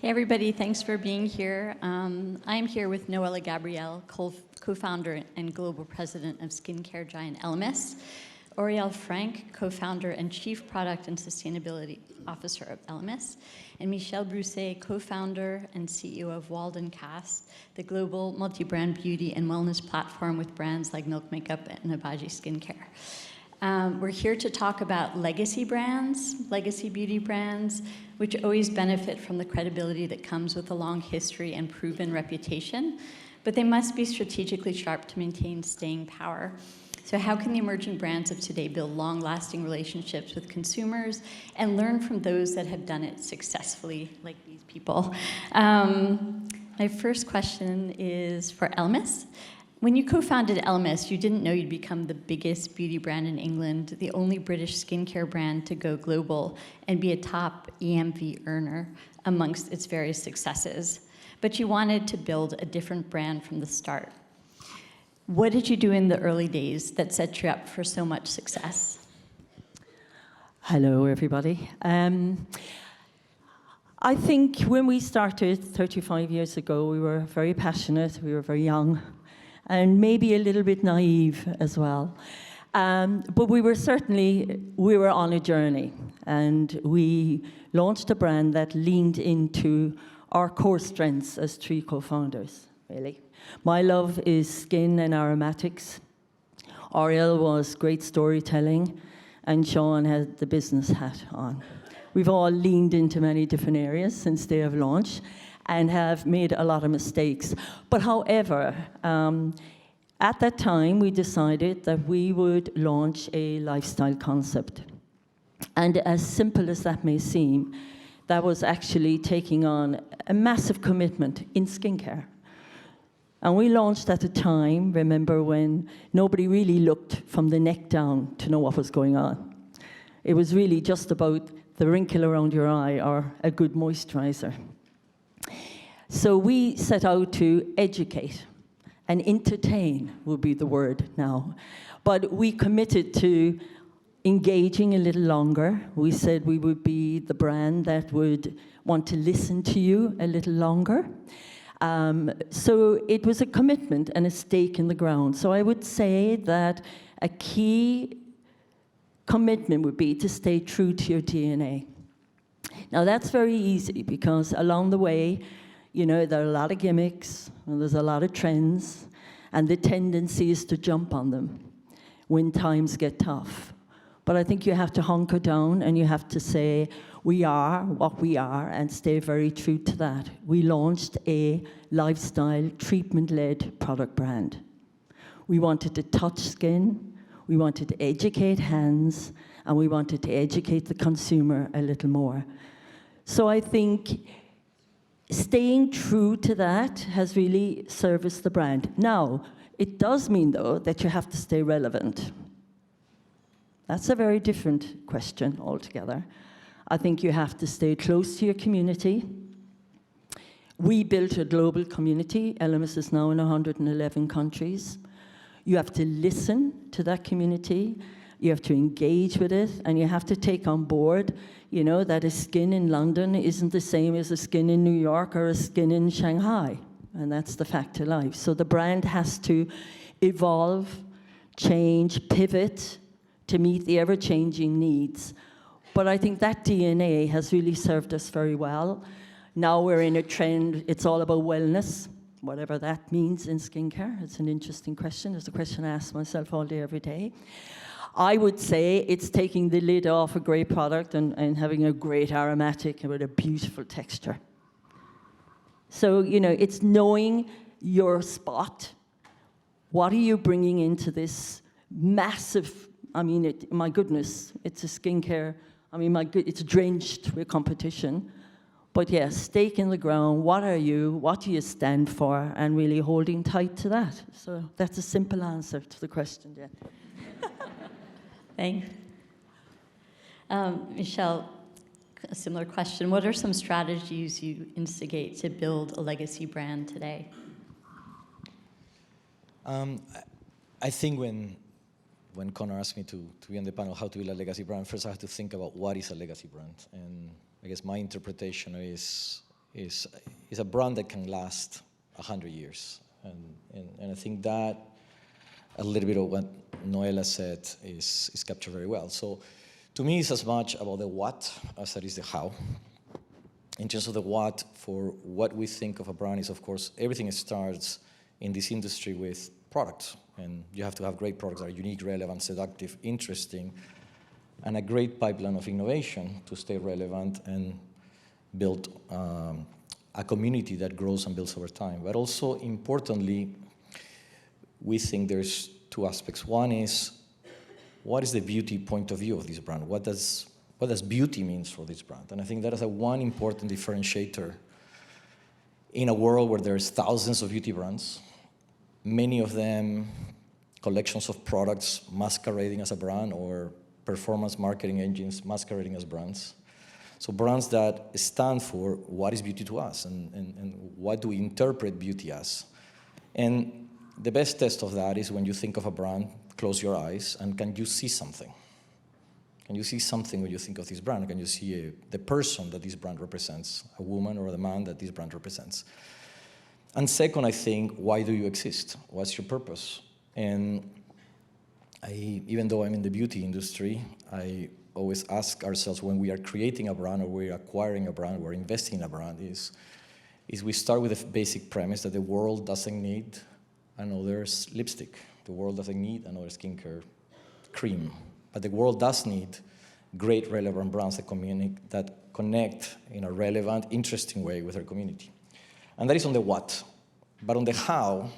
Hey everybody, thanks for being here. I'm here with Noella Gabriel, co-founder and global president of skincare giant Elemis, Oriele Frank, co-founder and chief product and sustainability officer of Elemis, and Michel Brousset, co-founder and CEO of Waldencast, the global multi-brand beauty and wellness platform with brands like Milk Makeup and Abaji Skincare. We're here to talk about legacy brands, legacy beauty brands, which always benefit from the credibility that comes with a long history and proven reputation, but they must be strategically sharp to maintain staying power. So how can the emerging brands of today build long-lasting relationships with consumers and learn from those that have done it successfully, like these people? My first question is for Elemis. When you co-founded Elemis, you didn't know you'd become the biggest beauty brand in England, the only British skincare brand to go global and be a top EMV earner amongst its various successes. But you wanted to build a different brand from the start. What did you do in the early days that set you up for so much success? Hello, everybody. I think when we started 35 years ago, we were very passionate, we were very young, and maybe a little bit naive as well. But we were on a journey, and we launched a brand that leaned into our core strengths as three co-founders, really. My love is skin and aromatics. Oriele was great storytelling, and Sean had the business hat on. We've all leaned into many different areas since day of launch, and have made a lot of mistakes. But however, at that time, we decided that we would launch a lifestyle concept. And as simple as that may seem, that was actually taking on a massive commitment in skincare. And we launched at a time, remember, when nobody really looked from the neck down to know what was going on. It was really just about the wrinkle around your eye or a good moisturizer. So we set out to educate, and entertain would be the word now. But we committed to engaging a little longer. We said we would be the brand that would want to listen to you a little longer. So it was a commitment and a stake in the ground. So I would say that a key commitment would be to stay true to your DNA. Now that's very easy because along the way, you know, there are a lot of gimmicks, and there's a lot of trends, and the tendency is to jump on them when times get tough. But I think you have to hunker down, and you have to say, we are what we are, and stay very true to that. We launched a lifestyle, treatment-led product brand. We wanted to touch skin, we wanted to educate hands, and we wanted to educate the consumer a little more. So I think staying true to that has really serviced the brand. Now, it does mean, though, that you have to stay relevant. That's a very different question altogether. I think you have to stay close to your community. We built a global community. Elemis is now in 111 countries. You have to listen to that community. You have to engage with it, and you have to take on board, you know, that a skin in London isn't the same as a skin in New York or a skin in Shanghai, and that's the fact of life. So the brand has to evolve, change, pivot to meet the ever-changing needs. But I think that DNA has really served us very well. Now we're in a trend, it's all about wellness, whatever that means in skincare. It's an interesting question. It's a question I ask myself all day, every day. I would say it's taking the lid off a great product and having a great aromatic with a beautiful texture. So, you know, it's knowing your spot. What are you bringing into this massive, I mean, my goodness, it's a skincare, I mean, it's drenched with competition. But yes, stake in the ground, what are you, what do you stand for, and really holding tight to that. So that's a simple answer to the question, Jen. Thanks. Michel, a similar question. What are some strategies you instigate to build a legacy brand today? I think when Connor asked me to be on the panel, how to build a legacy brand, first I have to think about what is a legacy brand. And I guess my interpretation is is a brand that can last 100 years. And I think that a little bit of what Noella said is captured very well. So to me, it's as much about the what as it is the how. In terms of the what, for what we think of a brand is, of course, everything starts in this industry with products. And you have to have great products that are unique, relevant, seductive, interesting, and a great pipeline of innovation to stay relevant and build a community that grows and builds over time. But also, importantly, we think there's two aspects. One is, what is the beauty point of view of this brand? What does beauty mean for this brand? And I think that is one important differentiator in a world where there's thousands of beauty brands, many of them collections of products masquerading as a brand or performance marketing engines masquerading as brands. So brands that stand for what is beauty to us and what do we interpret beauty as. And the best test of that is when you think of a brand, close your eyes, and can you see something? Can you see something when you think of this brand? Can you see the person that this brand represents, a woman or the man that this brand represents? And second, I think, why do you exist? What's your purpose? And even though I'm in the beauty industry, I always ask ourselves when we are creating a brand or we're acquiring a brand, we're investing in a brand, is we start with a basic premise that the world doesn't need another lipstick. The world doesn't need another skincare cream. But the world does need great, relevant brands that connect in a relevant, interesting way with our community. And that is on the what. But on the how,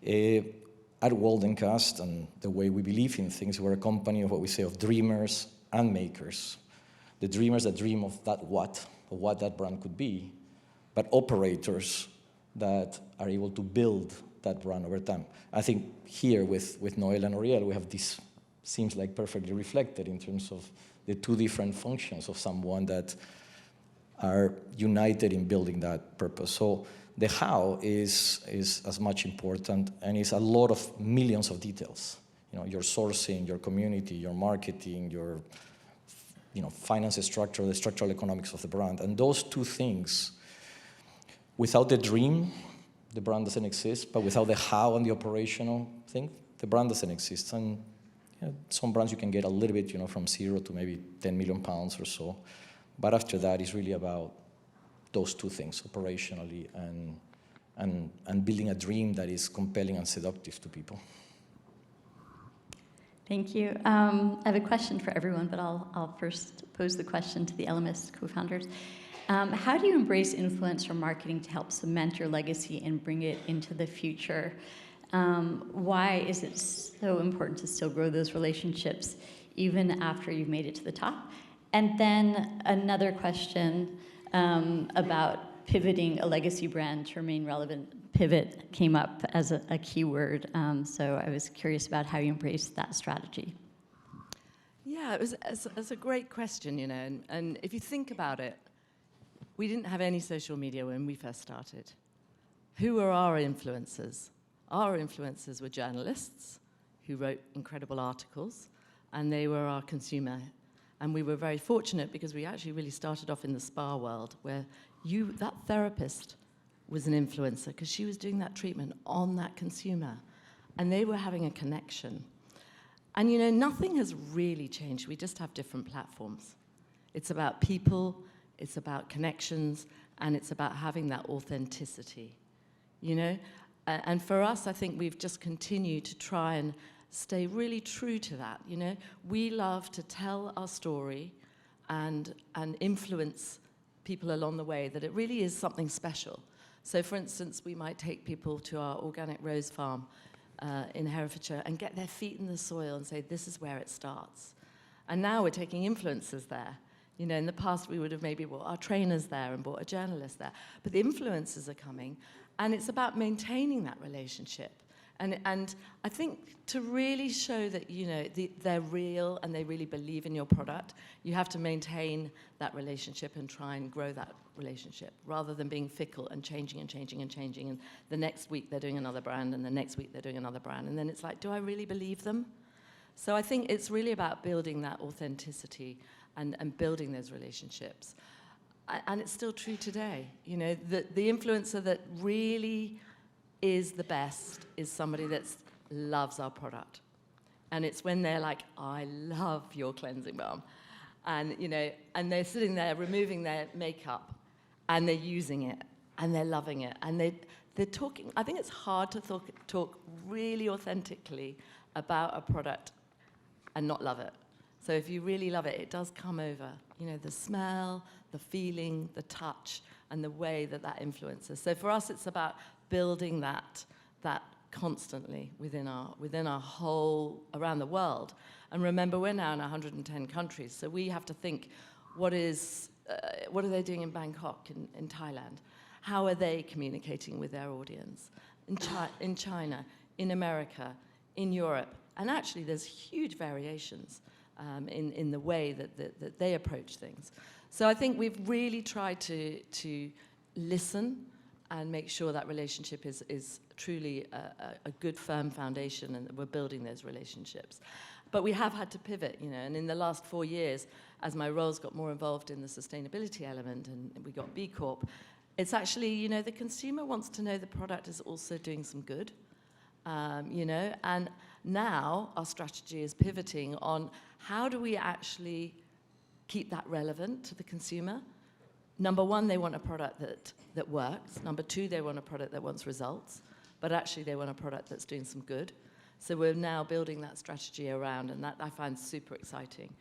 at Waldencast and the way we believe in things, we're a company of what we say of dreamers and makers. The dreamers that dream of that what, of what that brand could be, but operators that are able to build that brand over time. I think here with Noella and Oriele, we have this, seems like perfectly reflected in terms of the two different functions of someone that are united in building that purpose. So the how is as much important, and it's a lot of millions of details. You know, your sourcing, your community, your marketing, your finance structure, the structural economics of the brand. And those two things, without the dream, the brand doesn't exist, but without the how and the operational thing, the brand doesn't exist. And some brands you can get a little bit, from 0 to maybe 10 million pounds or so. But after that, it's really about those two things, operationally and building a dream that is compelling and seductive to people. Thank you. I have a question for everyone, but I'll first pose the question to the Elemis co-founders. How do you embrace influencer marketing to help cement your legacy and bring it into the future? Why is it so important to still grow those relationships even after you've made it to the top? And then another question about pivoting a legacy brand to remain relevant. Pivot came up as a keyword, so I was curious about how you embraced that strategy. Yeah, it's a great question, and if you think about it, we didn't have any social media when we first started. Who were our influencers? Our influencers were journalists who wrote incredible articles, and they were our consumer. And we were very fortunate because we actually really started off in the spa world where that therapist was an influencer because she was doing that treatment on that consumer, and they were having a connection. And nothing has really changed. We just have different platforms. It's about people, it's about connections, and it's about having that authenticity, And for us, I think we've just continued to try and stay really true to that, We love to tell our story and influence people along the way, that it really is something special. So, for instance, we might take people to our organic rose farm in Herefordshire and get their feet in the soil and say, this is where it starts. And now we're taking influencers there. In the past, we would have maybe brought our trainers there and brought a journalist there. But the influencers are coming, and it's about maintaining that relationship. And I think to really show that, they're real and they really believe in your product, you have to maintain that relationship and try and grow that relationship rather than being fickle and changing and changing and changing. And the next week they're doing another brand, and the next week they're doing another brand. And then it's like, do I really believe them? So I think it's really about building that authenticity and building those relationships. and it's still true today. You know, the influencer that really is the best is somebody that loves our product. And it's when they're like, I love your cleansing balm. And, you know, and they're sitting there removing their makeup, and they're using it, and they're loving it. And they're talking, I think it's hard to talk really authentically about a product and not love it. So if you really love it, it does come over. You know, the smell, the feeling, the touch, and the way that influences. So for us, it's about building that constantly within our whole, around the world. And remember, we're now in 110 countries, so we have to think, what are they doing in Bangkok, in Thailand? How are they communicating with their audience? In China, in America, in Europe. And actually, there's huge variations in the way that they approach things. So I think we've really tried to listen and make sure that relationship is truly a good, firm foundation, and that we're building those relationships. But we have had to pivot, you know, and in the last 4 years, as my roles got more involved in the sustainability element and we got B Corp, it's actually, you know, the consumer wants to know the product is also doing some good, you know, and now our strategy is pivoting on how do we actually keep that relevant to the consumer. Number one, they want a product that works. Number two, they want a product that wants results, but actually they want a product that's doing some good. So we're now building that strategy around, and that I find super exciting.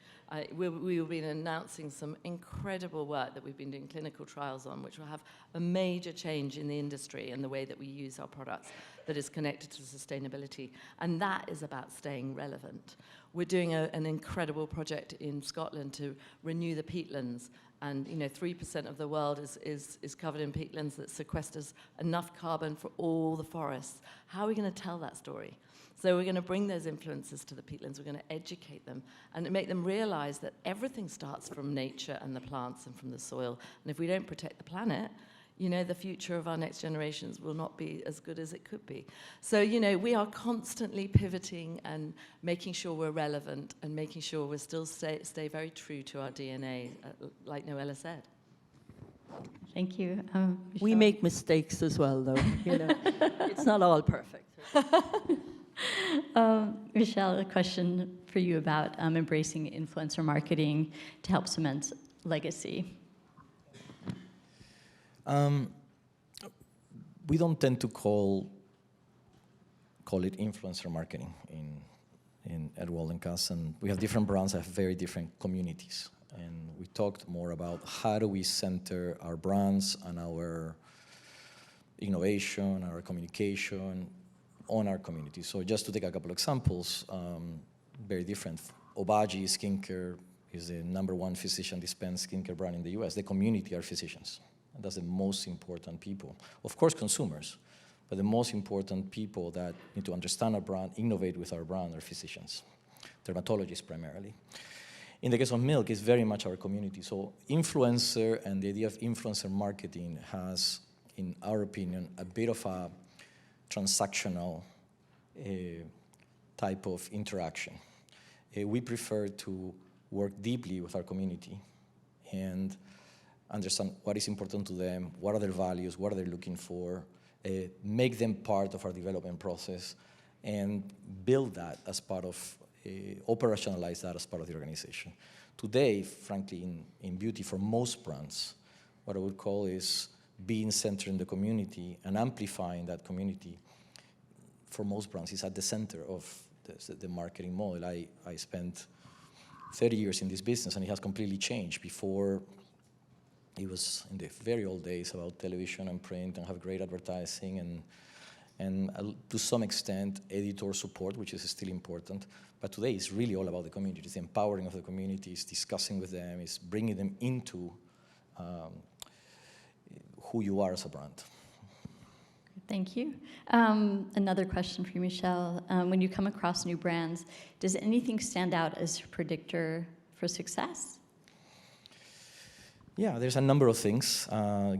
We've been announcing some incredible work that we've been doing clinical trials on, which will have a major change in the industry and the way that we use our products that is connected to sustainability. And that is about staying relevant. We're doing an incredible project in Scotland to renew the peatlands. And, you know, 3% of the world is covered in peatlands that sequesters enough carbon for all the forests. How are we going to tell that story? So we're going to bring those influences to the peatlands. We're going to educate them and make them realize that everything starts from nature and the plants and from the soil. And if we don't protect the planet, you know, the future of our next generations will not be as good as it could be. So, you know, we are constantly pivoting and making sure we're relevant and making sure we still stay very true to our DNA, like Noella said. Thank you. We Michelle? make mistakes as well, though. You know, it's not all perfect. Michelle, a question for you about embracing influencer marketing to help cement legacy. We don't tend to call it influencer marketing at Waldencast, and we have different brands that have very different communities. And we talked more about how do we center our brands and our innovation, our communication on our community. So just to take a couple examples, very different. Obagi Skincare is the #1 physician-dispensed skincare brand in the US. The community are physicians. And that's the most important people. Of course, consumers, but the most important people that need to understand our brand, innovate with our brand, are physicians, dermatologists primarily. In the case of milk, it's very much our community. So influencer and the idea of influencer marketing has, in our opinion, a bit of a transactional type of interaction. We prefer to work deeply with our community and understand what is important to them, what are their values, what are they looking for, make them part of our development process, and build that as part of, operationalize that as part of the organization. Today, frankly, in beauty, for most brands, what I would call is being centered in the community and amplifying that community, for most brands, is at the center of the marketing model. I spent 30 years in this business, and it has completely changed. Before, it was in the very old days about television and print and have great advertising and to some extent editor support, which is still important. But today it's really all about the community. It's the empowering of the community, it's discussing with them, it's bringing them into who you are as a brand. Thank you. Another question for you, Michelle. When you come across new brands, does anything stand out as a predictor for success? Yeah, there's a number of things.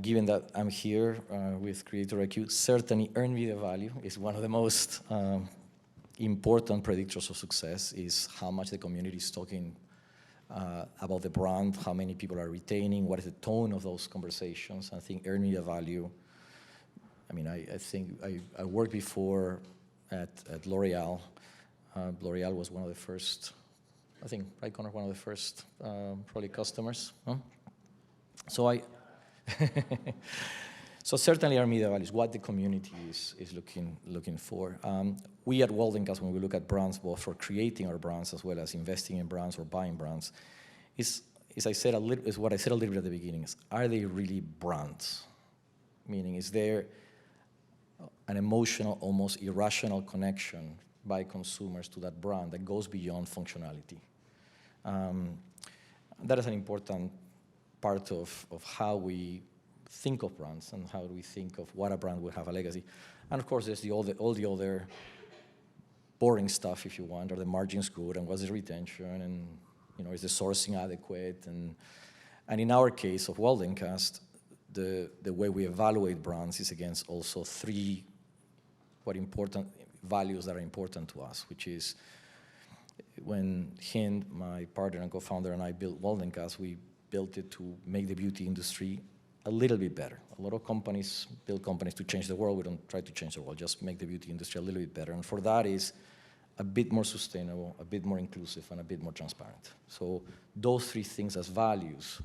Given that I'm here with CreatorIQ, certainly earned media value is one of the most important predictors of success, is how much the community is talking about the brand, how many people are retaining, what is the tone of those conversations. I think earned media value. I mean, I think I worked before at L'Oreal. L'Oreal was one of the first, I think, right, Connor, one of the first probably customers. Huh? So so certainly our media value is what the community is looking for. We at Waldencast, when we look at brands, both for creating our brands as well as investing in brands or buying brands, is what I said a little bit at the beginning, is are they really brands? Meaning, is there an emotional, almost irrational connection by consumers to that brand that goes beyond functionality? That is an important part of how we think of brands and how we think of what a brand would have a legacy. And of course, there's all the other boring stuff, if you want. Are the margins good, and what's the retention, and is the sourcing adequate? And in our case of Waldencast, the way we evaluate brands is against also three important values that are important to us, which is when Hind, my partner and co-founder, and I built Waldencast, we built it to make the beauty industry a little bit better. A lot of companies build companies to change the world. We don't try to change the world, just make the beauty industry a little bit better. And for that is a bit more sustainable, a bit more inclusive, and a bit more transparent. So those three things as values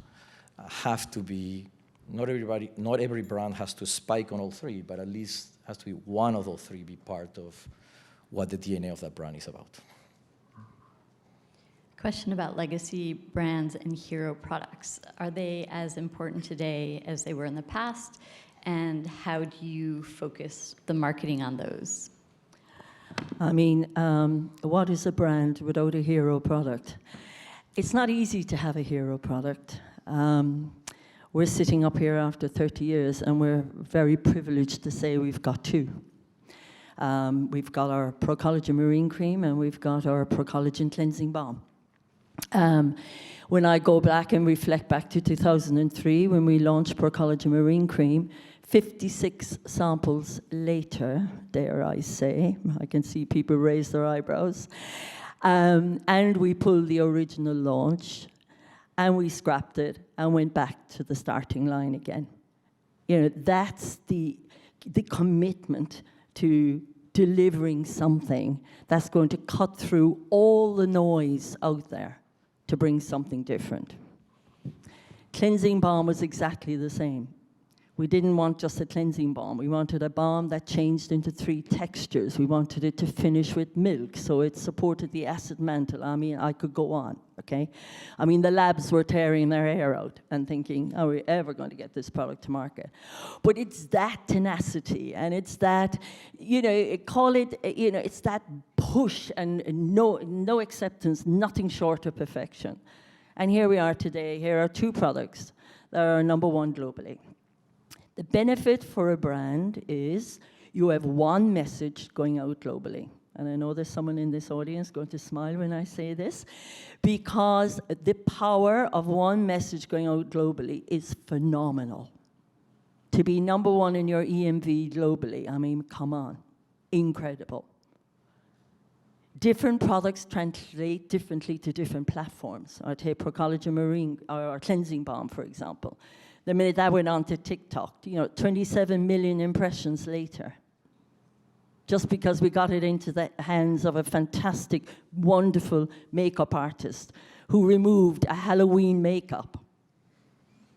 have to be, not every brand has to spike on all three, but at least has to be one of those three be part of what the DNA of that brand is about. Question about legacy brands and hero products. Are they as important today as they were in the past? And how do you focus the marketing on those? I mean, what is a brand without a hero product? It's not easy to have a hero product. We're sitting up here after 30 years, and we're very privileged to say we've got two. We've got our Pro Collagen Marine Cream, and we've got our Pro Collagen Cleansing Balm. When I go back and reflect back to 2003, when we launched Pro Collagen Marine Cream, 56 samples later, dare I say, I can see people raise their eyebrows, and we pulled the original launch, and we scrapped it and went back to the starting line again. That's the commitment to delivering something that's going to cut through all the noise out there to bring something different. Cleansing balm was exactly the same. We didn't want just a cleansing balm. We wanted a balm that changed into 3 textures. We wanted it to finish with milk, so it supported the acid mantle. I mean, I could go on, okay? I mean, the labs were tearing their hair out and thinking, are we ever going to get this product to market? But it's that tenacity, and it's that, it's that push and no acceptance, nothing short of perfection. And here we are today. Here are 2 products that are #1 globally. The benefit for a brand is you have one message going out globally. And I know there's someone in this audience going to smile when I say this, because the power of one message going out globally is phenomenal. To be #1 in your EMV globally, I mean, come on, incredible. Different products translate differently to different platforms. I take Pro Collagen Marine, or Cleansing Balm, for example. The minute that went on to TikTok, 27 million impressions later. Just because we got it into the hands of a fantastic, wonderful makeup artist who removed a Halloween makeup.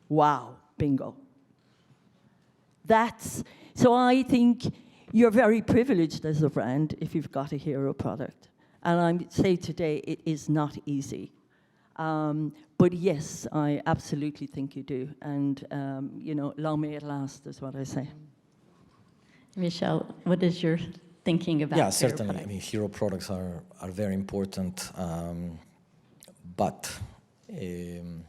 Wow, bingo. So I think you're very privileged as a brand if you've got a hero product. And I say today, it is not easy. But yes, I absolutely think you do. And, long may it last, is what I say. Michelle, what is your thinking about hero certainly. products? I mean, hero products are very important. But you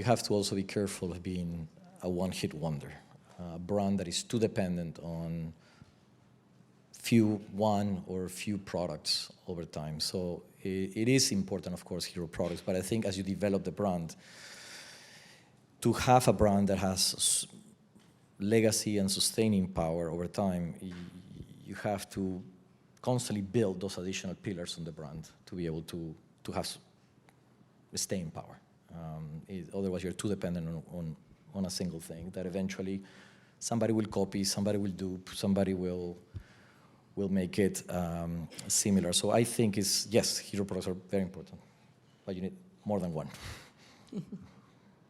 have to also be careful of being a one-hit wonder. A brand that is too dependent on one or few products over time. So it is important, of course, hero products, but I think as you develop the brand, to have a brand that has legacy and sustaining power over time, you have to constantly build those additional pillars on the brand to be able to have staying power. Otherwise, you're too dependent on a single thing that eventually somebody will copy, somebody will dupe, somebody will make it similar. So I think yes, hero products are very important, but you need more than one.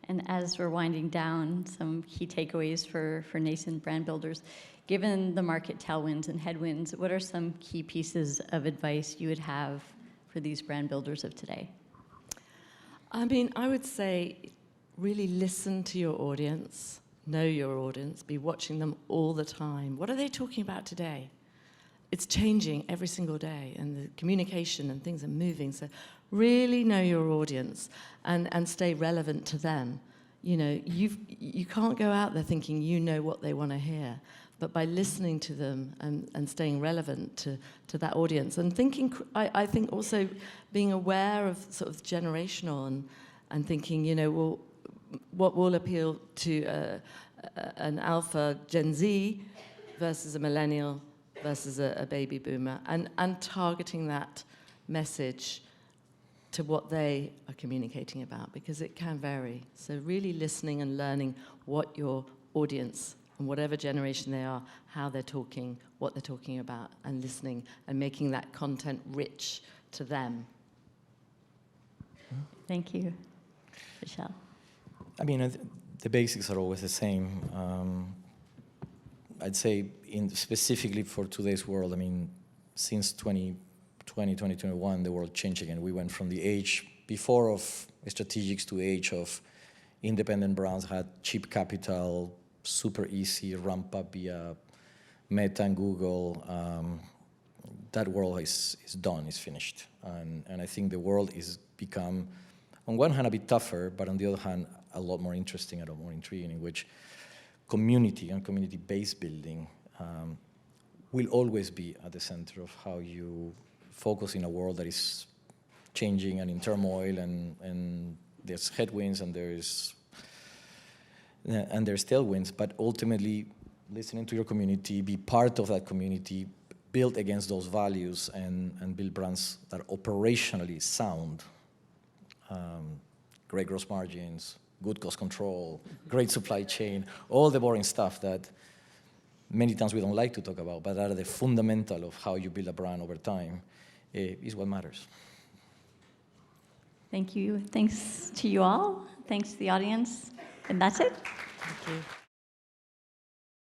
And as we're winding down, some key takeaways for nascent brand builders. Given the market tailwinds and headwinds, what are some key pieces of advice you would have for these brand builders of today? I mean, I would say really listen to your audience, know your audience, be watching them all the time. What are they talking about today? It's changing every single day, and the communication and things are moving. So really know your audience and stay relevant to them. You know, you can't go out there thinking you know what they want to hear, but by listening to them and staying relevant to that audience and thinking, I think also being aware of sort of generational and thinking, you know, well, what will appeal to an alpha Gen Z versus a millennial versus a baby boomer, and targeting that message to what they are communicating about, because it can vary. So really listening and learning what your audience, and whatever generation they are, how they're talking, what they're talking about, and listening and making that content rich to them. Thank you. Michelle. I mean, the basics are always the same. I'd say specifically for today's world, I mean, since 2020, 2021, the world changed again. We went from the age before of strategics to age of independent brands had cheap capital, super easy, ramp up via Meta and Google. That world is done, is finished. And I think the world is become, on one hand, a bit tougher, but on the other hand, a lot more interesting, a lot more intriguing, in which community and community-based building will always be at the center of how you focus in a world that is changing and in turmoil, and there's headwinds and there's tailwinds, but ultimately listening to your community, be part of that community, build against those values, and build brands that are operationally sound, great gross margins, good cost control, great supply chain, all the boring stuff that many times we don't like to talk about, but are the fundamental of how you build a brand over time, is what matters. Thank you. Thanks to you all. Thanks to the audience. And that's it. Thank you.